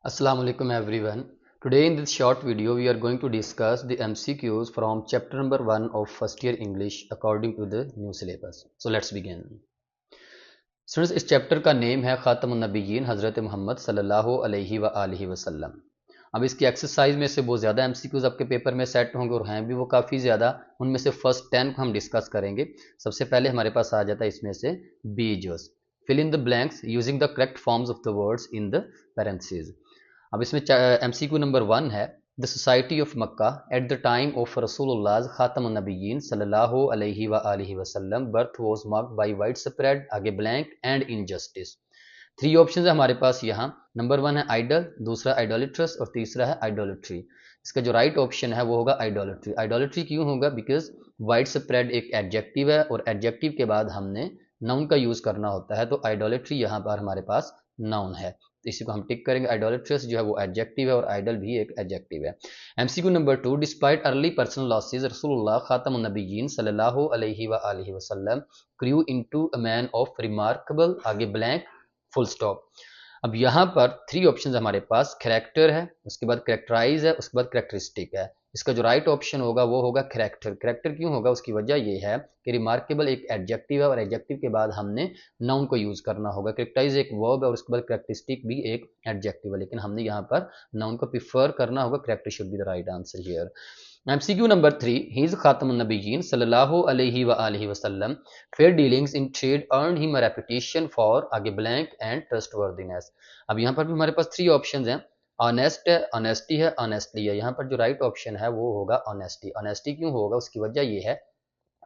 Assalamu alaikum everyone. Today in this short video we are going to discuss the MCQs from chapter number 1 of first year English according to the new syllabus. So let's begin. Students, इस chapter का name है खातमुन नबीयीन हज़रत मोहम्मद सल्लल्लाहु अलैहि वसल्लम। अब इसकी exercise में से बहुत ज़्यादा MCQs आपके पेपर में सेट होंगे और हैं भी वो काफ़ी ज़्यादा। उनमें से फर्स्ट 10 को हम डिस्कस करेंगे। सबसे पहले हमारे पास आ जाता है इसमें से बीजोस, fill in the blanks using the correct forms of the words in the parenthesis. अब इसमें MCQ नंबर 1 है, the society of Mecca at the time of रसूलुल्लाह खातमुन नबिय्यीन सल्लल्लाहु अलैहि वसल्लम birth was marked by widespread, आगे blank and injustice. Three option है हमारे पास यहाँ। नंबर 1 है आइडल, दूसरा आइडोलिट्रस और तीसरा है आइडोलिट्री। इसका जो राइट ऑप्शन है वो होगा आइडोलिट्री। आइडोलिट्री क्यों होगा? बिकॉज वाइड स्प्रेड एक एडजेक्टिव है और एडजेक्टिव के बाद हमने नाउन का यूज करना होता है, तो आइडोलिट्री यहाँ पर हमारे पास नाउन है, तो इसी को हम टिक करेंगे। आइडोलिट्रस जो है वो एडजेक्टिव है और आइडल भी एक एडजेक्टिव है। MCQ number 2, despite early personal losses रसूलुल्लाह खातमुन नबिय्यीन सल्लल्लाहु अलैहि वसल्लम grew into a man of remarkable, आगे ब्लैंक फुल स्टॉप। अब यहाँ पर थ्री ऑप्शन हमारे पास, करेक्टर है, उसके बाद करेक्टराइज है, उसके बाद करेक्टरिस्टिक है। इसका जो राइट ऑप्शन होगा वो होगा करेक्टर। करेक्टर क्यों होगा? उसकी वजह ये है कि रिमार्केबल एक एडजेक्टिव है और एडजेक्टिव के बाद हमने नाउन को यूज करना होगा। करेक्टराइज एक वर्ब है और उसके बाद करेक्टरिस्टिक भी एक एडजेक्टिव है, लेकिन हमने यहाँ पर नाउन को प्रीफर करना होगा। Character should be the right answer here. MCQ number 3, he is Khatamun Nabiyyin sallallahu alaihi wasallam. Fair dealings in trade earned him a reputation for, आगे blank and trustworthiness। अब यहाँ पर भी हमारे पास थ्री ऑप्शंस हैं। Honest है, honesty है, honestly है। यहाँ पर जो राइट ऑप्शन है वो होगा ऑनेस्टी। ऑनेस्टी क्यों होगा? उसकी वजह ये है,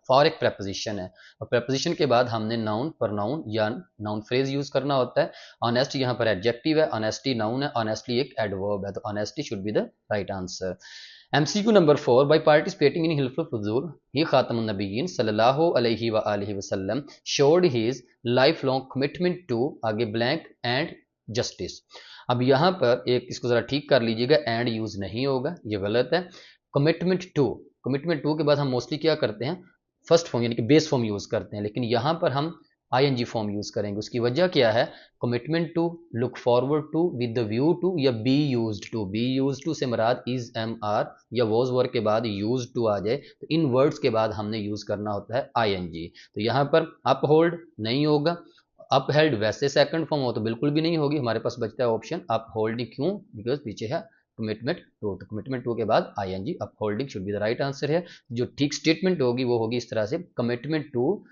फॉर एक प्रेपोजिशन है और प्रेपोजिशन के बाद हमने नाउन, प्रनाउन या नाउन फ्रेज यूज करना होता है। ऑनेस्ट यहाँ पर एडजेक्टिव है, ऑनेस्टी नाउन है, ऑनेस्टली एक एडवर्ब है, तो honesty should be the right answer. MCQ number 4, by participating in हिल्फुल फुजूल ही खातमुन नबिय्यीन सल्लल्लाहु अलैहि वसल्लम showed his life long commitment to, आगे ब्लैंक एंड जस्टिस। अब यहाँ पर एक इसको जरा ठीक कर लीजिएगा, एंड यूज नहीं होगा, ये गलत है। कमिटमेंट टू के बाद हम मोस्टली क्या करते हैं? फर्स्ट फॉर्म यानी कि बेस फॉर्म यूज करते हैं, लेकिन यहाँ पर हम ING फॉर्म यूज करेंगे। उसकी वजह क्या है? Commitment to, look forward to, with the view to या be used to. Be used to से मराद इज एम आर या वॉज वर्ड के बाद यूज्ड टू आ जाए, तो इन वर्ड्स के बाद हमने यूज करना होता है ING। तो यहाँ पर अपहोल्ड नहीं होगा। अपहेल्ड वैसे सेकंड फॉर्म हो तो बिल्कुल भी नहीं होगी। हमारे पास बचता है ऑप्शन अपहोल्डिंग। क्यों? बिकॉज पीछे है कमिटमेंट टू, तो कमिटमेंट टू के बाद ING, upholding should be the right answer है। जो ठीक स्टेटमेंट होगी वो होगी इस तरह से, commitment to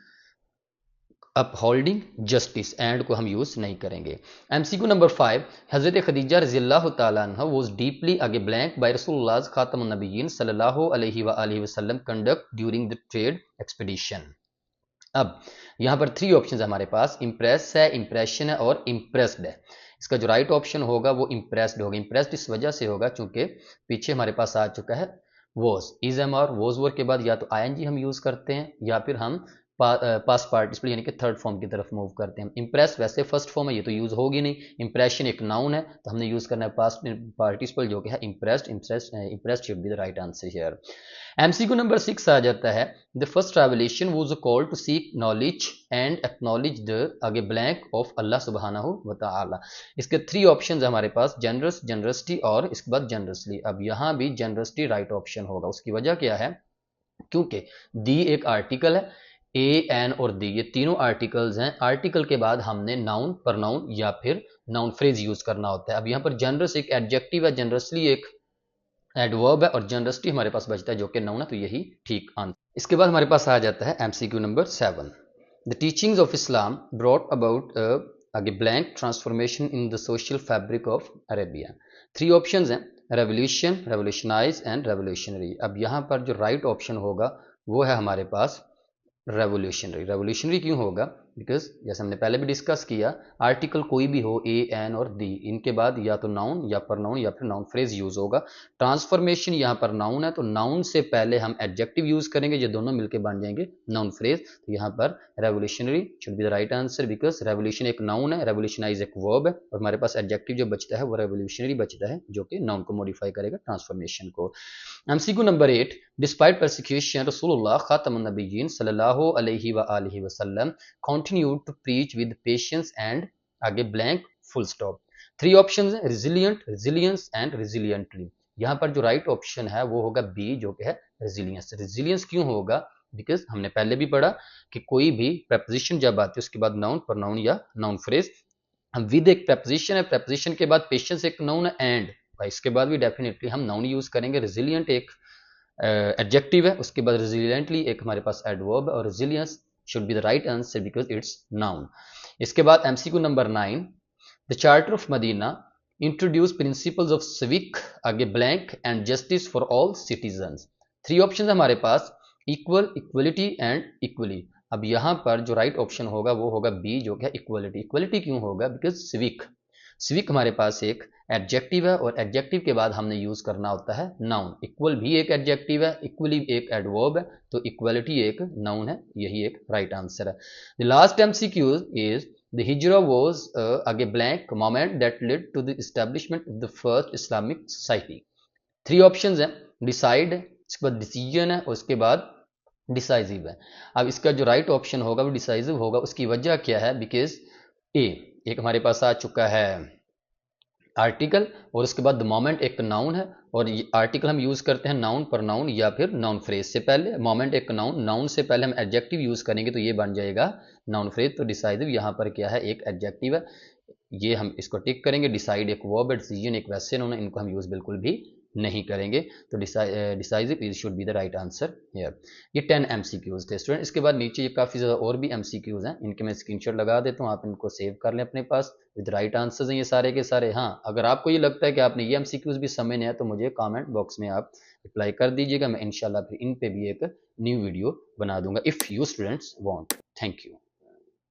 upholding justice, and को हम यूज नहीं करेंगे। MCQ नंबर 5, हजरत खदीजा रज़ियल्लाहु ताला अन्हा वाज डीपली, आगे ब्लैंक, बाय रसूलुल्लाह खातमुन नबिय्यीन सल्लल्लाहु अलैहि वसल्लम conduct during the trade expedition. अब यहाँ पर थ्री ऑप्शन है हमारे पास, इम्प्रेस है, इम्प्रेशन है और इम्प्रेस्ड है। इसका जो राइट ऑप्शन होगा वो इम्प्रेस्ड होगा। इम्प्रेस्ड इस वजह से होगा चूंकि पीछे हमारे पास आ चुका है was, is am are, was word के बाद या तो ING हम यूज करते हैं या फिर हम पास्ट पार्टिसिपल यानी कि थर्ड फॉर्म की तरफ मूव करते हैं। इम्प्रेस वैसे फर्स्ट फॉर्म है, ये तो यूज होगी नहीं। इंप्रेशन एक नाउन है, तो हमने यूज करना है पास्ट पार्टिसिपल जो कि है impressed. Impressed should be the right answer here. MCQ number 6 आ जाता है, the first revelation was a call to seek knowledge and acknowledge the, आगे ब्लैंक ऑफ अल्लाह सुब्हानहू व तआला। इसके थ्री ऑप्शन है हमारे पास, जनरस, जनरसिटी और इसके बाद जनरसली। अब यहाँ भी जनरसिटी राइट ऑप्शन होगा। उसकी वजह क्या है? क्योंकि दी एक आर्टिकल है, ए, एन और दी ये तीनों आर्टिकल्स हैं। आर्टिकल के बाद हमने नाउन, प्रनाउन या फिर नाउन फ्रेज यूज करना होता है। अब यहाँ पर जनरस एक एडजेक्टिव है, जनरसली एक एडवर्ब है और जनरसिटी हमारे पास बचता है जो कि नाउन है, तो यही ठीक आंसर। इसके बाद हमारे पास आ जाता है MCQ number 7, the teachings of Islam brought about आगे blank transformation in the social fabric of Arabia. Three options हैं, रेवोल्यूशन, रेवोल्यूशनाइज एंड रेवोल्यूशनरी। अब यहाँ पर जो राइट ऑप्शन होगा वो है हमारे पास रेवोल्यूशनरी। रेवोल्यूशनरी क्यों होगा? बिकॉज जैसे हमने पहले भी डिस्कस किया, आर्टिकल कोई भी हो, ए, एन और दी, इनके बाद या तो नाउन या प्रनाउन या फिर नाउन फ्रेज यूज होगा। ट्रांसफॉर्मेशन यहाँ पर नाउन है, तो नाउन से पहले हम एडजेक्टिव यूज करेंगे, ये दोनों मिलकर बन जाएंगे नाउन फ्रेज। तो यहाँ पर revolutionary should be the right answer, because revolution एक नाउन है, रेवोल्यूशनाइज एक वर्ब है और हमारे पास एडजेक्टिव जो बचता है वो रेवोल्यूशनरी बचता है, जो कि नाउन को मॉडिफाई करेगा, ट्रांसफॉर्मेशन को। MCQ नंबर 8, डिस्पाइट परसिक्यूशन रसूलुल्लाह खातमुन नबिय्यीन सल्लल्लाहु अलैहि वसल्लम continued to preach with patience and, आगे ब्लैंक फुल स्टॉप। 3 ऑप्शन है, रिजिलियंट, रिजिलियंस एंड रिजिलियंटली। यहाँ पर जो राइट ऑप्शन है वो होगा बी, जो कि है रेजिलियंस। रेजिलियंस क्यों होगा? बिकॉज हमने पहले भी पढ़ा कि कोई भी preposition जब आती है उसके बाद नाउन, प्रोनाउन या नाउन फ्रेज, विद एक preposition है, preposition के बाद पेशेंस एक नाउन है, एंड इसके बाद भी डेफिनेटली हम नाउन यूज करेंगे। रेजिलियंट एक एडजेक्टिव है, उसके बाद रेजिलियंटली एक हमारे पास एडवर्ब है, और resilience should be the right answer because it's noun. इसके बाद MCQ number 9, the charter of Medina introduce principles of civic, आगे blank and justice for all citizens. 3 option है हमारे पास, इक्वल, इक्वलिटी एंड इक्वली। अब यहाँ पर जो राइट ऑप्शन होगा वो होगा बी, जो कि इक्वलिटी। इक्वलिटी क्यों होगा? बिकॉज सिविक, सिविक हमारे पास एक एडजेक्टिव है, और एडजेक्टिव के बाद हमने यूज करना होता है नाउन। इक्वल भी एक एडजेक्टिव है, इक्वली एक एडवर्ब है, तो इक्वलिटी एक नाउन है, यही एक राइट आंसर है। The last MCQ is the Hijra was अगे blank moment that led to the establishment of the first Islamic society. 3 options हैं, डिसाइड, इसके बाद डिसीजन है, और उसके बाद डिसाइसिव है। अब इसका जो राइट ऑप्शन होगा वो डिसाइसिव होगा। उसकी वजह क्या है? बिकॉज ए एक हमारे पास आ चुका है आर्टिकल, और उसके बाद द मोमेंट एक नाउन है, और ये आर्टिकल हम यूज करते हैं नाउन पर नाउन या फिर नाउन फ्रेज से पहले। मोमेंट एक नाउन, नाउन से पहले हम एडजेक्टिव यूज करेंगे तो ये बन जाएगा नाउन फ्रेज। तो डिसाइसिव यहाँ पर क्या है? एक एडजेक्टिव है, ये हम इसको टिक करेंगे। डिसाइड एक वर्ब है, डिसीजन एक वैसे नाउन है, इनको हम यूज बिल्कुल भी नहीं करेंगे। तो decisive is should be the right answer here. ये 10 एमसीक्यूज थे स्टूडेंट। इसके बाद नीचे ये काफ़ी ज़्यादा और भी एमसीक्यूज हैं, इनके मैं स्क्रीनशॉट लगा देता हूँ, आप इनको सेव कर लें अपने पास। विद राइट आंसर्स हैं ये सारे के सारे। हाँ, अगर आपको ये लगता है कि आपने ये एमसीक्यूज भी समझने हैं तो मुझे कमेंट बॉक्स में आप रिप्लाई कर दीजिएगा, मैं इंशाल्लाह फिर इन पे भी एक न्यू वीडियो बना दूंगा, if you students want. Thank you.